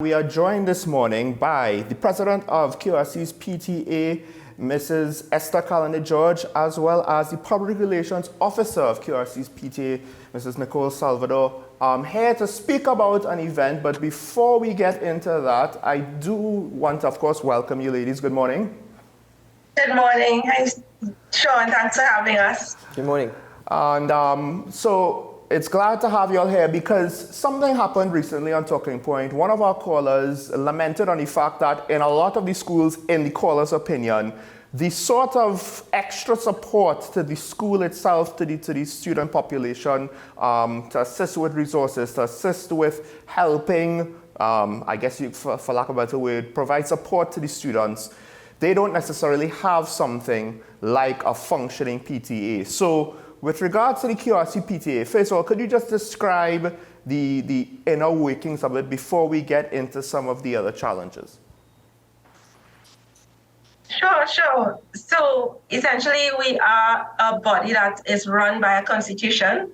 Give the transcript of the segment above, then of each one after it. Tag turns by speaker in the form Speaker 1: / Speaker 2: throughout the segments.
Speaker 1: We are joined this morning by the president of QRC's PTA, Mrs. Esther Calendar George, as well as the public relations officer of QRC's PTA, Mrs. Nicole Salvador. I'm here to speak about an event, but before we get into that, I do want to, of course, welcome you ladies. Good morning.
Speaker 2: Good morning. Hi, Sean. Thanks for having us.
Speaker 3: Good morning.
Speaker 1: And so it's glad to have you all here because something happened recently on Talking Point. One of our callers lamented on the fact that in a lot of the schools, in the caller's opinion, the sort of extra support to the school itself, to the student population, to assist with resources, to assist with helping, I guess for lack of a better word, provide support to the students, they don't necessarily have something like a functioning PTA. So with regards to the QRC PTA, first of all, could you just describe the inner workings of it before we get into some of the other challenges?
Speaker 2: Sure. So essentially, we are a body that is run by a constitution.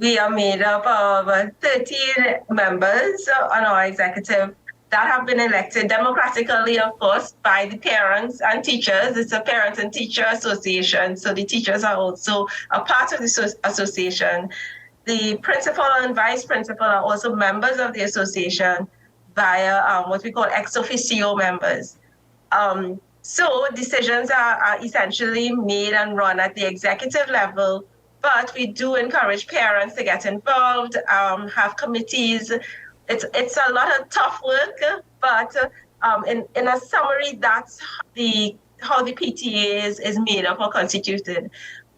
Speaker 2: We are made up of 13 members on our executive that have been elected democratically, of course, by the parents and teachers. It's a parent and teacher association, so the teachers are also a part of the association. The principal and vice principal are also members of the association via what we call ex officio members. So decisions are essentially made and run at the executive level, but we do encourage parents to get involved, have committees. It's a lot of tough work, but in a summary, that's how the PTA is made up or constituted.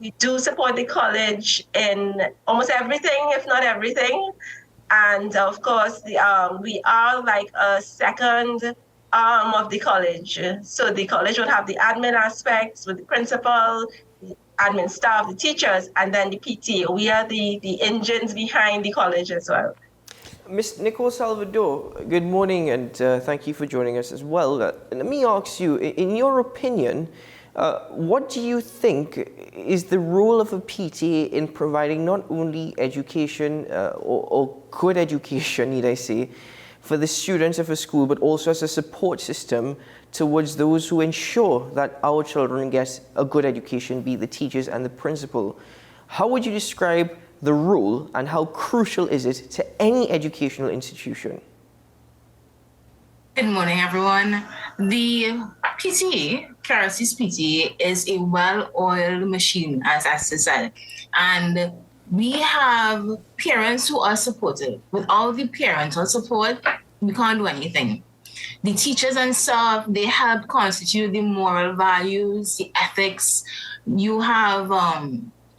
Speaker 2: We do support the college in almost everything, if not everything. And of course, we are like a second arm of the college. So the college would have the admin aspects with the principal, the admin staff, the teachers, and then the PTA. We are the engines behind the college as well.
Speaker 3: Ms. Nicole Salvador, good morning, and thank you for joining us as well. Let me ask you, in your opinion, what do you think is the role of a PTA in providing not only education or good education, need I say, for the students of a school, but also as a support system towards those who ensure that our children get a good education, be it the teachers and the principal? How would you describe the role and how crucial is it to any educational institution?
Speaker 4: Good morning, everyone. The PTA, QRC's PTA, is a well-oiled machine, as Esther said. And we have parents who are supportive. Without the parental support, we can't do anything. The teachers and staff, they help constitute the moral values, the ethics. You have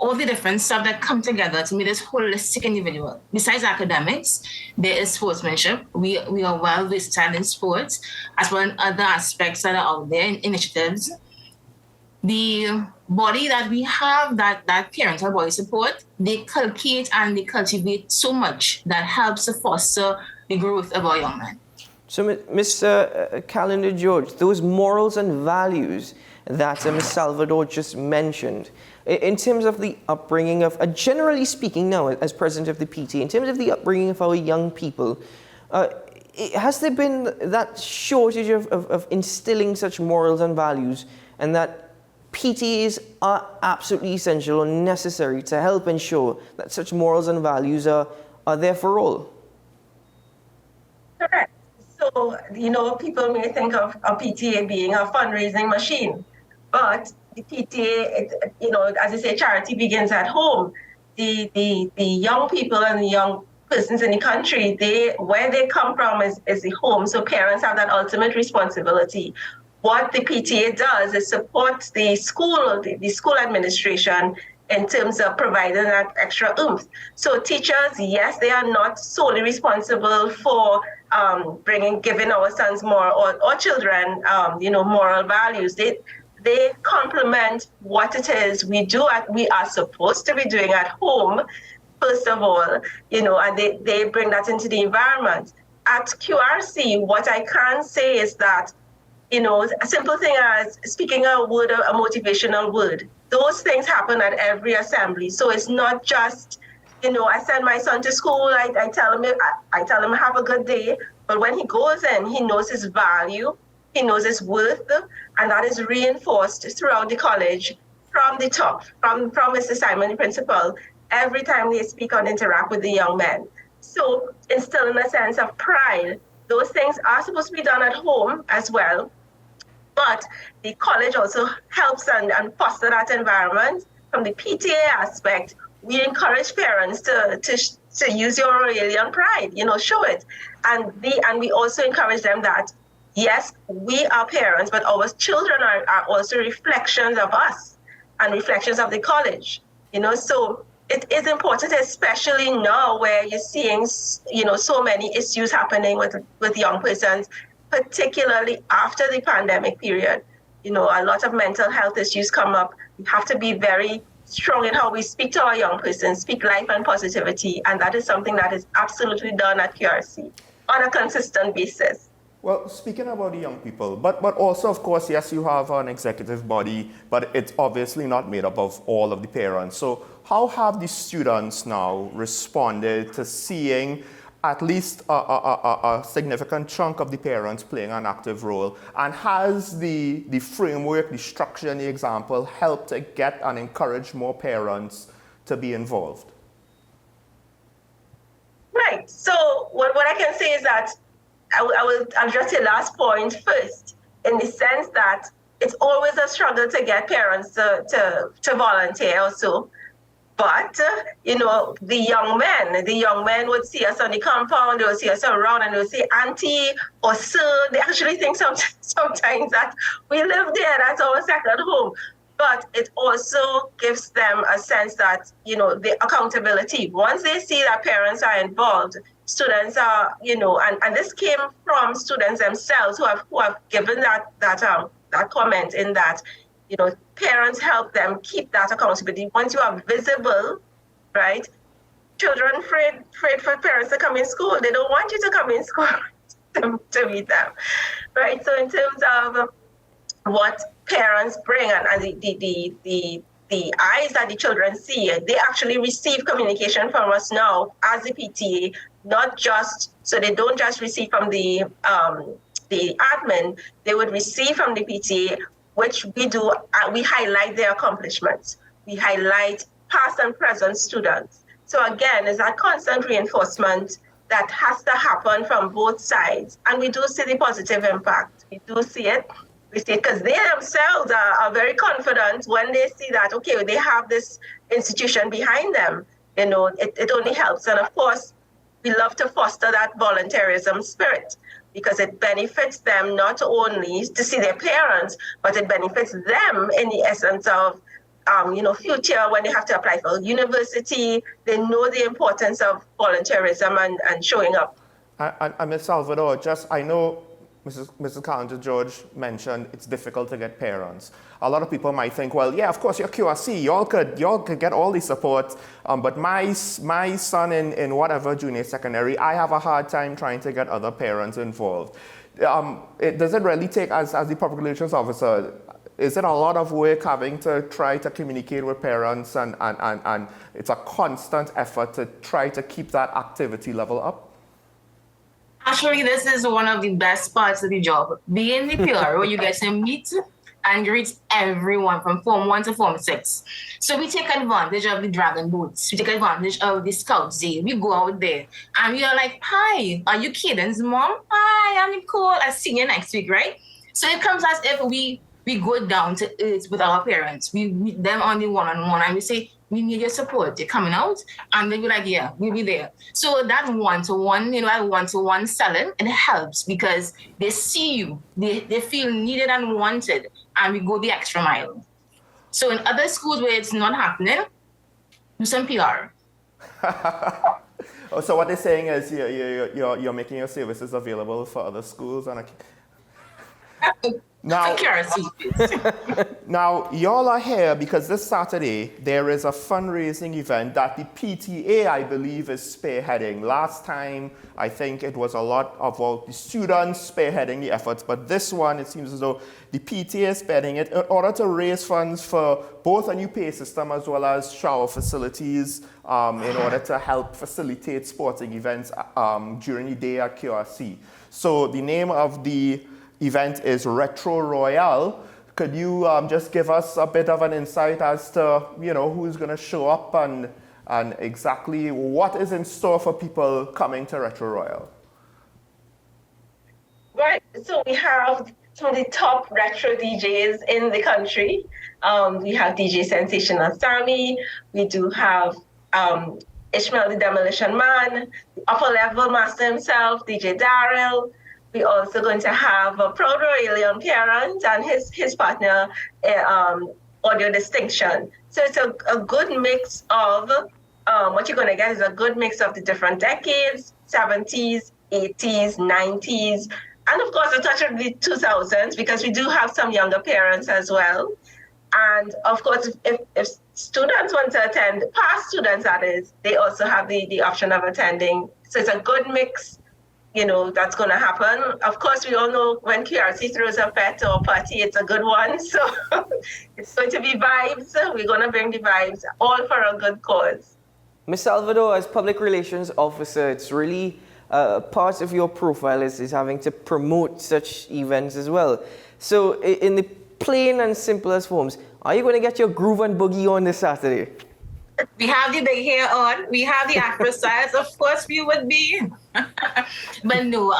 Speaker 4: all the different stuff that come together to make this holistic individual. Besides academics, there is sportsmanship. We are well versatile in sports, as well as other aspects that are out there in initiatives. The body that we have, that parental body support, they cultivate and they cultivate so much that helps to foster the growth of our young men.
Speaker 3: So, Ms. Calendar George, those morals and values that Ms. Salvador just mentioned, in terms of the upbringing of, generally speaking now, as president of the PTA, in terms of the upbringing of our young people, has there been that shortage of instilling such morals and values, and that PTAs are absolutely essential or necessary to help ensure that such morals and values are there for all?
Speaker 2: Correct. So, people may think of a PTA being a fundraising machine, but the PTA, as I say, charity begins at home. The young people and the young persons in the country, where they come from is the home. So parents have that ultimate responsibility. What the PTA does is support the school, the school administration in terms of providing that extra oomph. So teachers, yes, they are not solely responsible for giving our sons or children, moral values. They complement what it is we are supposed to be doing at home, first of all, and they bring that into the environment. At QRC, what I can say is that, a simple thing as speaking a motivational word, those things happen at every assembly. So it's not just I send my son to school. I tell him I tell him have a good day. But when he goes in, he knows his value, he knows his worth, and that is reinforced throughout the college from the top, from Mr. Simon, the principal, every time they speak and interact with the young men. So instilling a sense of pride. Those things are supposed to be done at home as well. But the college also helps and foster that environment. From the PTA aspect, we encourage parents to use your Aurelian pride, show it. And we also encourage them that, yes, we are parents, but our children are also reflections of us and reflections of the college, so it is important, especially now where you're seeing, so many issues happening with young persons, particularly after the pandemic period. A lot of mental health issues come up. We have to be very strong in how we speak to our young persons, speak life and positivity, and that is something that is absolutely done at QRC on a consistent basis.
Speaker 1: Well, speaking about the young people, but also, of course, yes, you have an executive body, but it's obviously not made up of all of the parents. So how have the students now responded to seeing at least a significant chunk of the parents playing an active role? And has the framework, the structure, and the example helped to get and encourage more parents to be involved?
Speaker 2: Right. So what I can say is that I will address your last point first, in the sense that it's always a struggle to get parents to volunteer also. But, the young men would see us on the compound, they would see us around, and they would say, Auntie or Sir. They actually think sometimes that we live there, that's our second home. But it also gives them a sense that, the accountability. Once they see that parents are involved, students are, and this came from students themselves who have given that comment in that, parents help them keep that accountability. Once you are visible, right? Children afraid for parents to come in school. They don't want you to come in school to meet them, right? So in terms of what parents bring and the eyes that the children see, they actually receive communication from us now as the PTA, not just, so they don't just receive from the admin, they would receive from the PTA, which we do, we highlight their accomplishments. We highlight past and present students. So again, it's that constant reinforcement that has to happen from both sides. And we do see the positive impact. We do see it. We see it because they themselves are very confident when they see that, okay, they have this institution behind them. It only helps. And of course, we love to foster that volunteerism spirit, because it benefits them not only to see their parents, but it benefits them in the essence of, future when they have to apply for university. They know the importance of volunteerism and showing up.
Speaker 1: And Ms. Salvador, I know Mrs. Calendar George mentioned it's difficult to get parents. A lot of people might think, well, yeah, of course, you're QRC, y'all could get all the support, but my son in whatever junior secondary, I have a hard time trying to get other parents involved. Does it really take, as the public relations officer, is it a lot of work having to try to communicate with parents and it's a constant effort to try to keep that activity level up?
Speaker 4: Actually, this is one of the best parts of the job. Being the PRO, you get to meet and greet everyone from Form 1 to Form 6. So we take advantage of the dragon boats. We take advantage of the Scouts Day. We go out there and we are like, hi, are you Ketan's mom? Hi, I'm Nicole. I'll see you next week, right? So it comes as if we go down to earth with our parents. We meet them on the one-on-one and we say, we need your support. You're coming out. And they'll be like, yeah, we'll be there. So that one-to-one, that one-to-one selling, it helps because they see you. They feel needed and wanted. And we go the extra mile. So in other schools where it's not happening, do some PR.
Speaker 1: Oh, so what they're saying is you're making your services available for other schools? Now,
Speaker 4: QRC.
Speaker 1: Now, y'all are here because this Saturday there is a fundraising event that the PTA, I believe, is spearheading. Last time, I think it was a lot about the students spearheading the efforts, but this one, it seems as though the PTA is spearheading it in order to raise funds for both a new pay system as well as shower facilities in order to help facilitate sporting events during the day at QRC. So the name of the event is Retro Royale. Could you just give us a bit of an insight as to, who's going to show up and exactly what is in store for people coming to Retro Royale?
Speaker 2: Right. So we have some of the top retro DJs in the country. We have DJ Sensational Sammy. We do have Ishmael the Demolition Man, the upper level master himself, DJ Daryl. We're also going to have a proud Royalian parent and his partner, Audio Distinction. So it's a good mix of, what you're going to get is a good mix of the different decades, 70s, 80s, 90s, and of course a touch of the 2000s, because we do have some younger parents as well. And of course, if students want to attend, past students that is, they also have the option of attending. So it's a good mix. That's going to happen. Of course, we all know when QRC throws a pet or party, it's a good one. So it's going to be vibes. We're going to bring the vibes, all for a good cause.
Speaker 3: Ms. Salvador, as public relations officer, it's really part of your profile is having to promote such events as well. So in the plain and simplest forms, are you going to get your groove and boogie on this Saturday?
Speaker 4: We have the big hair on. We have the Afro styles. Of course, we would be. But no,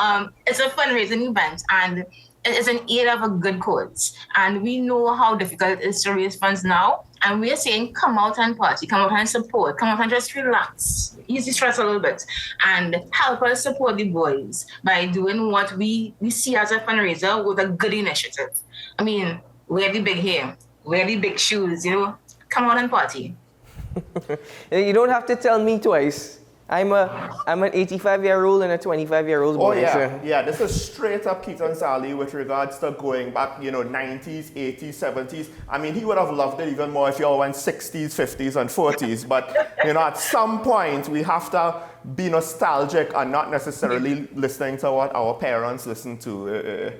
Speaker 4: it's a fundraising event, and it's an aid of a good cause. And we know how difficult it is to raise funds now. And we're saying, come out and party, come out and support, come out and just relax, ease the stress a little bit, and help us support the boys by doing what we see as a fundraiser with a good initiative. I mean, wear the big hair, wear the big shoes, come out and party.
Speaker 3: You don't have to tell me twice. I'm an 85-year-old and a 25-year-old boy.
Speaker 1: Oh, yeah.
Speaker 3: So.
Speaker 1: Yeah, this is straight up Ketan Sally with regards to going back, 90s, 80s, 70s. I mean, he would have loved it even more if you all went 60s, 50s, and 40s. But, at some point, we have to be nostalgic and not necessarily listening to what our parents listened to.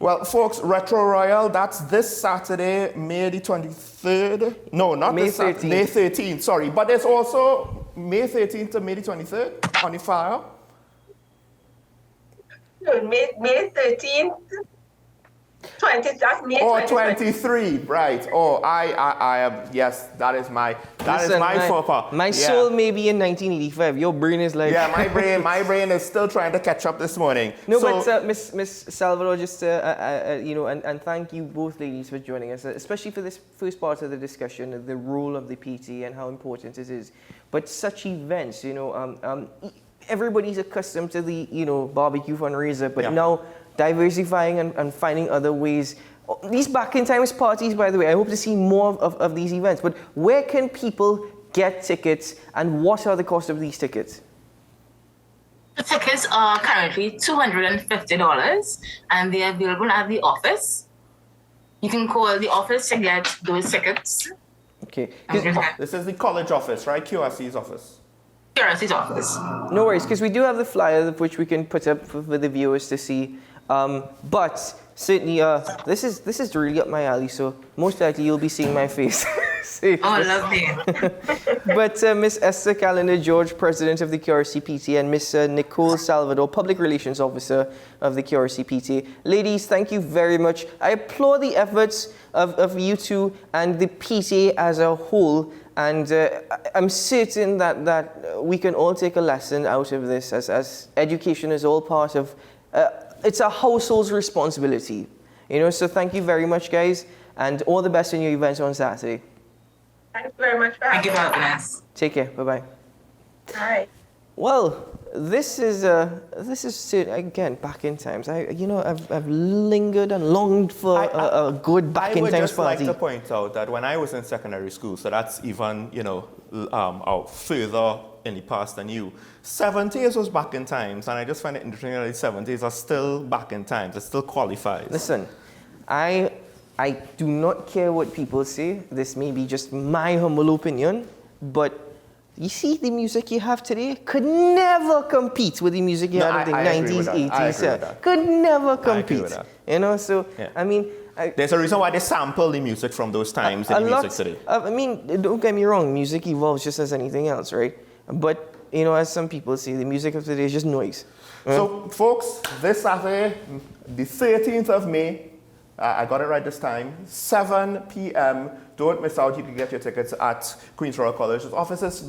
Speaker 1: Well, folks, Retro Royale, that's this Saturday, May the 23rd. No, not
Speaker 3: May
Speaker 1: this Saturday,
Speaker 3: 13th.
Speaker 1: May 13th, sorry. But there's also May 13th to May the 23rd on the flyer.
Speaker 2: May 13th, 20th, that's May
Speaker 1: 23,
Speaker 2: 23.
Speaker 1: right. Oh, I am, yes, that is my faux pas.
Speaker 3: My soul may be in 1985. Your brain is like...
Speaker 1: Yeah, my brain is still trying to catch up this morning.
Speaker 3: No,
Speaker 1: so,
Speaker 3: but Miss Salvador, just and thank you both ladies for joining us, especially for this first part of the discussion, the role of the PT and how important it is. But such events, everybody's accustomed to the barbecue fundraiser, but now diversifying and finding other ways. These back in times parties, by the way, I hope to see more of these events. But where can people get tickets, and what are the cost of these tickets?
Speaker 4: The tickets are currently $250, and they're available at the office. You can call the office to get those tickets.
Speaker 3: Okay.
Speaker 1: this is the college office, right? QRC's office.
Speaker 4: QRC's office.
Speaker 3: No worries, because we do have the flyer which we can put up for the viewers to see. But certainly, this is really up my alley, so most likely you'll be seeing my face.
Speaker 4: Oh, lovely.
Speaker 3: But Miss Esther Calendar George, President of the QRC PTA, and Miss Nicole Salvador, Public Relations Officer of the QRC PTA. Ladies, thank you very much. I applaud the efforts of you two and the PTA as a whole. And I'm certain that we can all take a lesson out of this, as education is all part of, it's a household's responsibility. So thank you very much, guys, and all the best in your events on Saturday.
Speaker 2: Thank you very much for
Speaker 4: Thank you for
Speaker 2: having
Speaker 4: having
Speaker 2: us.
Speaker 4: us.
Speaker 3: Take care. Bye-bye.
Speaker 2: All right.
Speaker 3: Well, this is again back in times. I've lingered and longed for a good back in times party.
Speaker 1: I would just like to point out that when I was in secondary school, so that's even further in the past than you. 70s was back in times, and I just find it interesting that the 70s are still back in times. It still qualifies.
Speaker 3: Listen, I do not care what people say. This may be just my humble opinion, but you see the music you have today could never compete with the music you had in the 90s, 80s. Could never compete. You know, so,
Speaker 1: yeah.
Speaker 3: I mean...
Speaker 1: There's a reason why they sample the music from those times in the music today.
Speaker 3: I mean, don't get me wrong, music evolves just as anything else, right? But, you know, as some people say, the music of today is just noise.
Speaker 1: So, folks, this Saturday, the 13th of May, I got it right this time, 7 p.m. Don't miss out. You can get your tickets at Queens Royal College's offices.